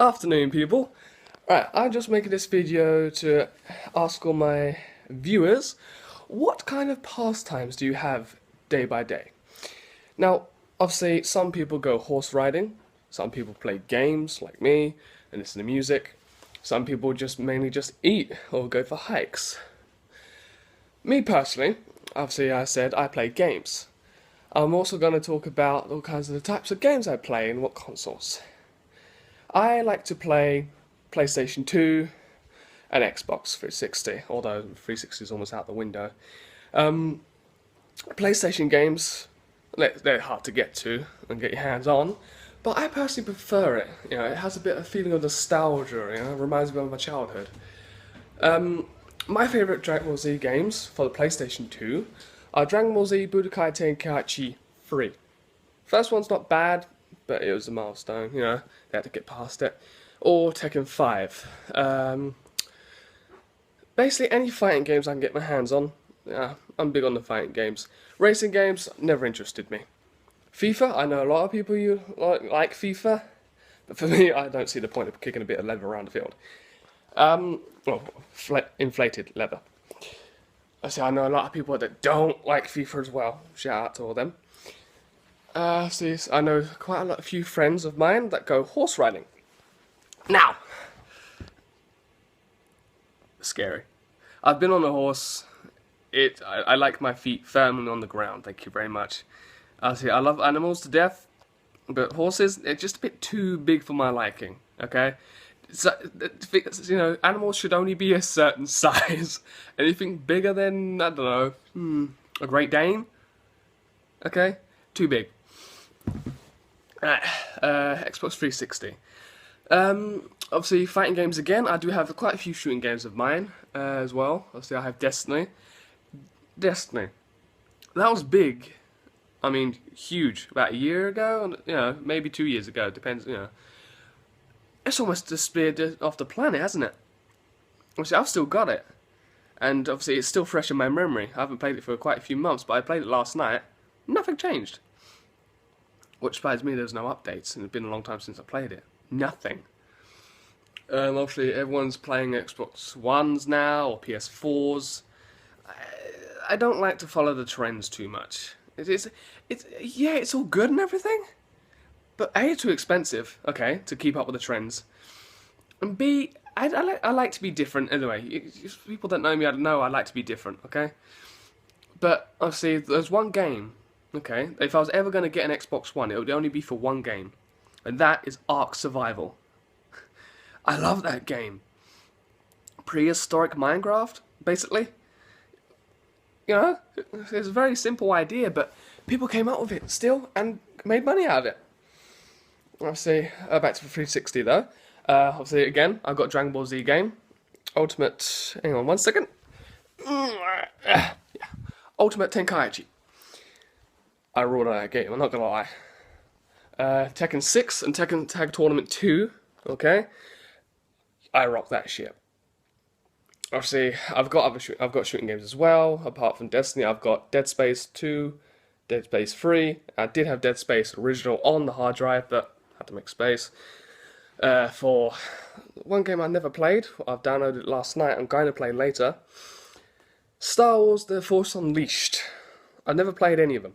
Afternoon, people. Right, I'm just making this video to ask all my viewers, what kind of pastimes do you have day by day? Now, obviously, some people go horse riding, some people play games like me and listen to music, some people just mainly just eat or go for hikes. Me personally, obviously I said I play games. I'm also going to talk about all kinds of the types of games I play and what consoles. I like to play PlayStation 2 and Xbox 360, although 360 is almost out the window. PlayStation games, they're hard to get to and get your hands on, but I personally prefer it. You know, it has a bit of a feeling of nostalgia, you know, it reminds me of my childhood. My favourite Dragon Ball Z games for the PlayStation 2 are Dragon Ball Z Budokai Tenkaichi 3. First one's not bad, but it was a milestone, you know, they had to get past it. Or Tekken 5. Basically, any fighting games I can get my hands on. Yeah, I'm big on the fighting games. Racing games never interested me. FIFA, I know a lot of people like FIFA, but for me, I don't see the point of kicking a bit of leather around the field. Well, inflated leather. I know a lot of people that don't like FIFA as well. Shout out to all them. See, I know quite a few friends of mine that go horse riding. Now, scary. I've been on a horse. I like my feet firmly on the ground. Thank you very much. I love animals to death, but horses, they're just a bit too big for my liking. Okay, so you know, animals should only be a certain size. Anything bigger than, I don't know, a Great Dane. Okay, too big. Xbox 360. Obviously, fighting games again. I do have quite a few shooting games of mine as well. Obviously, I have Destiny. Destiny. That was big. I mean, huge. About a year ago, you know, maybe 2 years ago. Depends, you know. It's almost disappeared off the planet, hasn't it? Obviously, I've still got it. And obviously, it's still fresh in my memory. I haven't played it for quite a few months, but I played it last night. Nothing changed. Which surprised me there's no updates, and it's been a long time since I played it. Nothing. Obviously, everyone's playing Xbox Ones now, or PS4s. I don't like to follow the trends too much. It's all good and everything, but A, it's too expensive, okay, to keep up with the trends. And B, I like to be different anyway. People that know me, I know I like to be different, okay? But, obviously, there's one game, okay? If I was ever going to get an Xbox One, it would only be for one game. And that is Ark Survival. I love that game. Prehistoric Minecraft, basically. You know, it's a very simple idea, but people came up with it still and made money out of it. Obviously, back to the 360 though. Obviously, again, I've got Dragon Ball Z game. Ultimate, hang on one second. Yeah. Ultimate Tenkaichi. I ruled out that game, I'm not gonna lie. Tekken 6 and Tekken Tag Tournament 2, okay? I rock that shit. Obviously, I've got shooting games as well. Apart from Destiny, I've got Dead Space 2, Dead Space 3. I did have Dead Space original on the hard drive, but had to make space. For one game I never played, I've downloaded it last night. I'm going to play later. Star Wars: The Force Unleashed. I've never played any of them.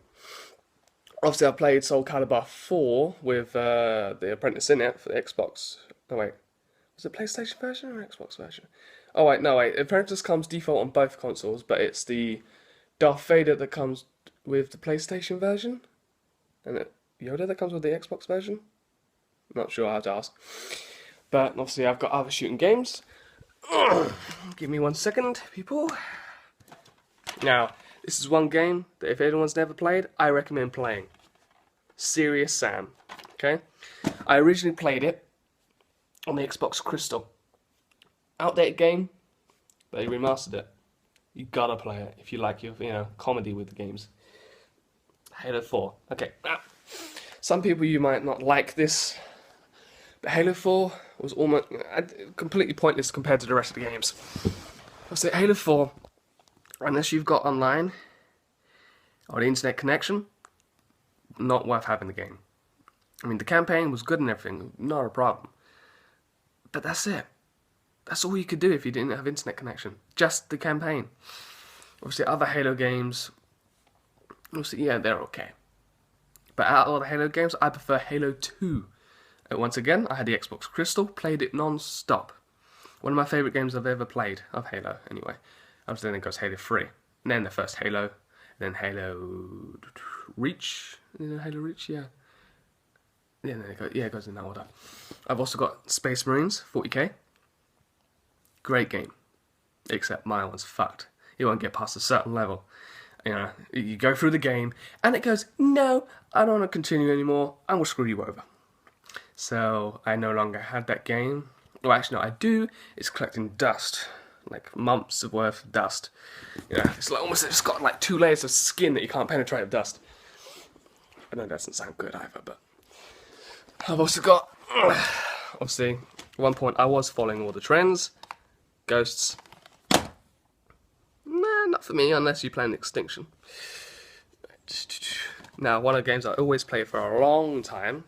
Obviously, I played Soul Calibur 4 with the Apprentice in it for the Xbox. Oh wait, was it PlayStation version or Xbox version? Oh wait, no wait. Apprentice comes default on both consoles, but it's the Darth Vader that comes with the PlayStation version, and Yoda that comes with the Xbox version. Not sure, I have to ask. But obviously, I've got other shooting games. Give me 1 second, people. Now, this is one game that if anyone's never played, I recommend playing. Serious Sam. Okay? I originally played it on the Xbox Crystal. Outdated game, but they remastered it. You gotta play it if you like your, comedy with the games. Halo 4. Okay. Some people you might not like this, but Halo 4 was almost completely pointless compared to the rest of the games. I say Halo 4, unless you've got online or the internet connection, not worth having the game. I mean, the campaign was good and everything, not a problem. But that's it. That's all you could do if you didn't have internet connection. Just the campaign. Obviously, other Halo games, obviously, yeah, they're okay. But out of all the Halo games, I prefer Halo 2. Once again, I had the Xbox Crystal, played it non-stop. One of my favourite games I've ever played, of Halo, anyway. Obviously, then it goes Halo 3. And then the first Halo, then Halo Reach. Halo Reach, yeah. Yeah, then it goes in that order. I've also got Space Marines, 40k. Great game. Except my one's fucked. You won't get past a certain level. You know, you go through the game, and it goes, no, I don't want to continue anymore, and we'll screw you over. So, I no longer had that game. Well, actually, no, I do. It's collecting dust. Like, months of worth of dust. You know, it's like almost, it's got like 2 layers of skin that you can't penetrate of dust. I know that doesn't sound good either, but... I've also got... Obviously, at one point, I was following all the trends. Ghosts. Nah, not for me, unless you play an Extinction. Now, one of the games I always play for a long time.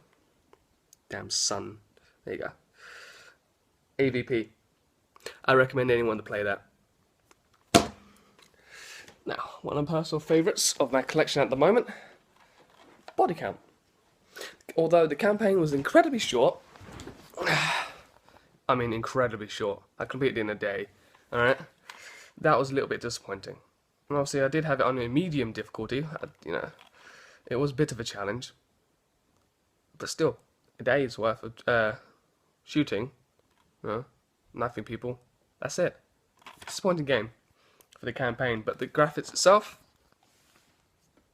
Damn sun. There you go. AVP. I recommend anyone to play that. Now, one of my personal favourites of my collection at the moment. Body Count. Although the campaign was incredibly short. I mean, incredibly short. I completed it in a day. Alright? That was a little bit disappointing. And obviously, I did have it on a medium difficulty. You know, it was a bit of a challenge. But still, a day's worth of shooting. You know, knifing people. That's it. Disappointing game for the campaign. But the graphics itself,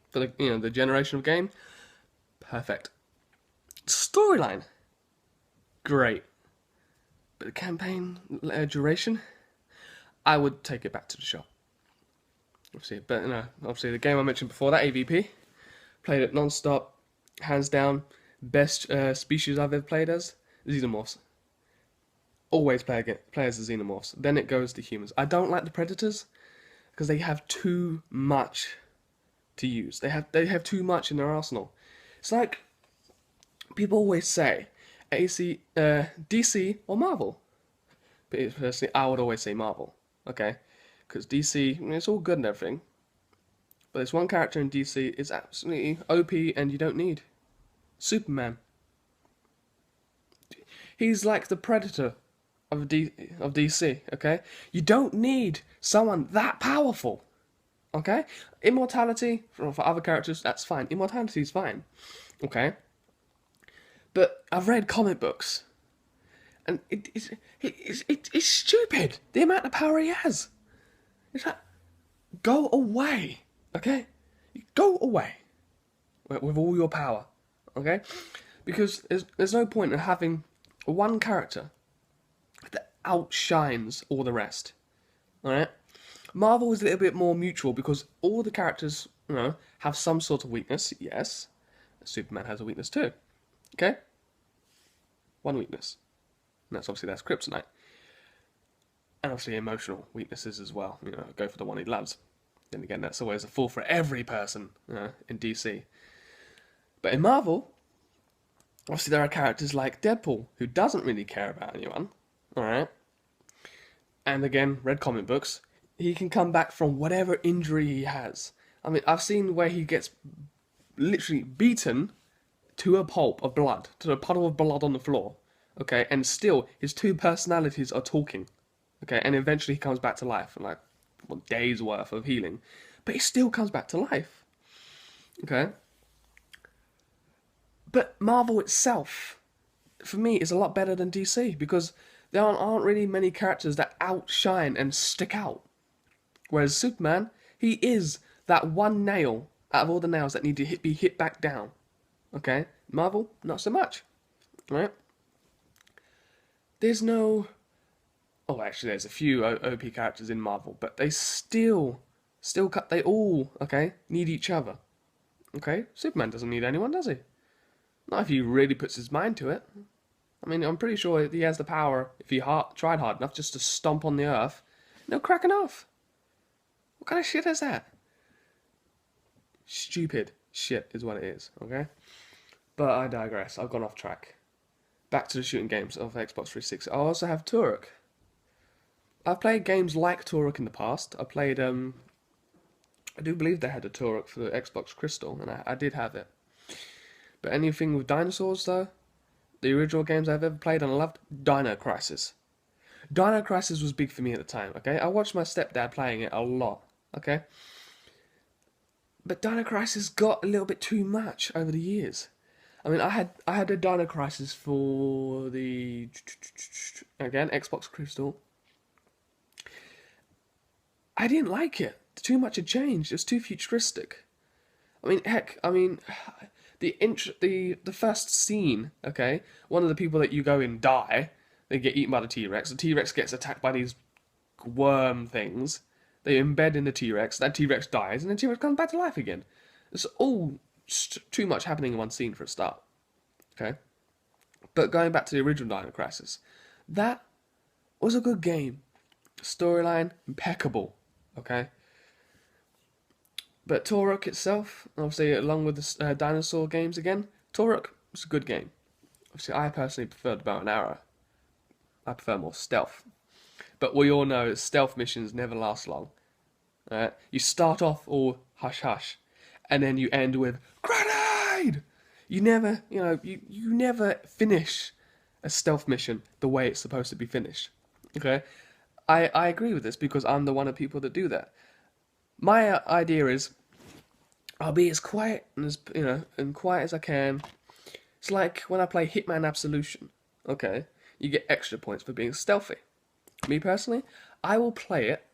for the the generation of game, perfect. Storyline, great. But the campaign duration, I would take it back to the shop. Obviously, but obviously the game I mentioned before that, AVP, played it non-stop, hands down, best species I've ever played as, Xenomorphs. Always play as the Xenomorphs. Then it goes to humans. I don't like the Predators because they have too much to use. They have too much in their arsenal. It's like people always say, DC or Marvel. But personally, I would always say Marvel. Okay, because DC, it's all good and everything, but there's one character in DC is absolutely OP and you don't need. Superman. He's like the Predator of DC, okay? You don't need someone that powerful, okay? Immortality, for other characters, that's fine. Immortality is fine, okay? But I've read comic books, and it's stupid, the amount of power he has. It's like, go away, okay? Go away with all your power, okay? Because there's no point in having one character that outshines all the rest, alright? Marvel is a little bit more mutual because all the characters, have some sort of weakness, yes. Superman has a weakness too, okay? One weakness. And that's kryptonite. And obviously emotional weaknesses as well. Go for the one he loves. Then again, that's always a fall for every person in DC. But in Marvel, obviously there are characters like Deadpool, who doesn't really care about anyone. Alright? And again, read comic books. He can come back from whatever injury he has. I mean, I've seen where he gets literally beaten to a pulp of blood, to a puddle of blood on the floor. Okay? And still, his two personalities are talking. Okay? And eventually he comes back to life. And days worth of healing. But he still comes back to life. Okay? But Marvel itself, for me, is a lot better than DC. Because there aren't really many characters that outshine and stick out. Whereas Superman, he is that one nail out of all the nails that need to be hit back down. Okay? Marvel, not so much. Right? There's no... Oh, actually, there's a few OP characters in Marvel, but they still they all, okay, need each other. Okay? Superman doesn't need anyone, does he? Not if he really puts his mind to it. I mean, I'm pretty sure he has the power, if he tried hard enough, just to stomp on the earth. No cracking off. What kind of shit is that? Stupid shit is what it is, okay? But I digress. I've gone off track. back to the shooting games of Xbox 360. I also have Turok. I've played games like Turok in the past. I do believe they had a Turok for the Xbox Crystal, and I did have it. But anything with dinosaurs, though, the original games I've ever played and I loved, Dino Crisis. Dino Crisis was big for me at the time, okay? I watched my stepdad playing it a lot, okay? But Dino Crisis got a little bit too much over the years. I mean, I had a Dino Crisis for the, again, Xbox Crystal. I didn't like it. Too much had changed. It was too futuristic. I mean, heck, the first scene, okay, one of the people that you go in die, they get eaten by the T-Rex. The T-Rex gets attacked by these worm things. They embed in the T-Rex. That T-Rex dies, and the T-Rex comes back to life again. It's all too much happening in one scene for a start. Okay? But going back to the original Dino Crisis, that was a good game. Storyline, impeccable. Okay? But Turok itself, obviously, along with the dinosaur games again, Turok was a good game. Obviously, I personally preferred bow and arrow. I prefer more stealth. But we all know stealth missions never last long. Right? You start off all hush hush, and then you end with grenade. You never, you never finish a stealth mission the way it's supposed to be finished. Okay, I agree with this because I'm the one of people that do that. My idea is, I'll be as quiet and as quiet as I can. It's like when I play Hitman Absolution. Okay, you get extra points for being stealthy. Me personally, I will play it.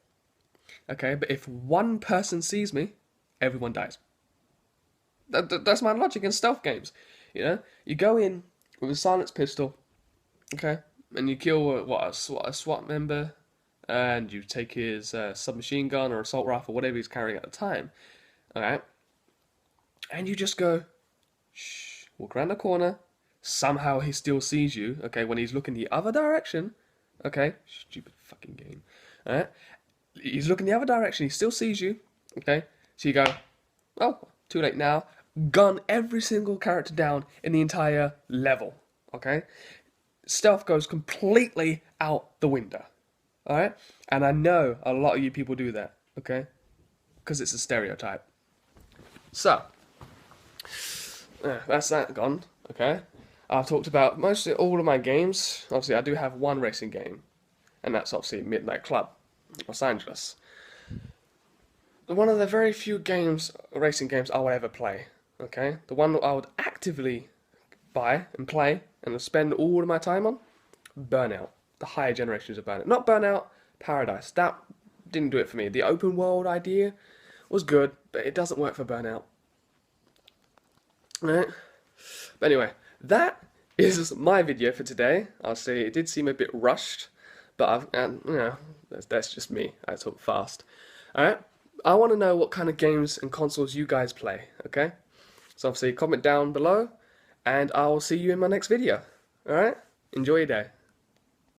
Okay, but if one person sees me, everyone dies. That's my logic in stealth games. You go in with a silenced pistol, okay, and you kill a SWAT member, and you take his submachine gun or assault rifle, whatever he's carrying at the time, alright, and you just go, shh, walk around the corner. Somehow he still sees you, okay, when he's looking the other direction, okay, stupid fucking game, alright, he's looking the other direction, he still sees you, okay, so you go, oh, too late now, gun every single character down in the entire level, okay, stealth goes completely out the window, alright, and I know a lot of you people do that, okay, because it's a stereotype. So, that's that gone, okay. I've talked about mostly all of my games. Obviously, I do have one racing game, and that's obviously Midnight Club, Los Angeles. One of the very few racing games I would ever play, okay? The one that I would actively buy and play and spend all of my time on, Burnout. The higher generations of Burnout. Not Burnout, Paradise. That didn't do it for me. The open world idea was good, but it doesn't work for Burnout. Right? But anyway, that is my video for today. I'll say it did seem a bit rushed, but that's just me. I talk fast. Alright? I want to know what kind of games and consoles you guys play, okay? So obviously comment down below, and I will see you in my next video. Alright? Enjoy your day.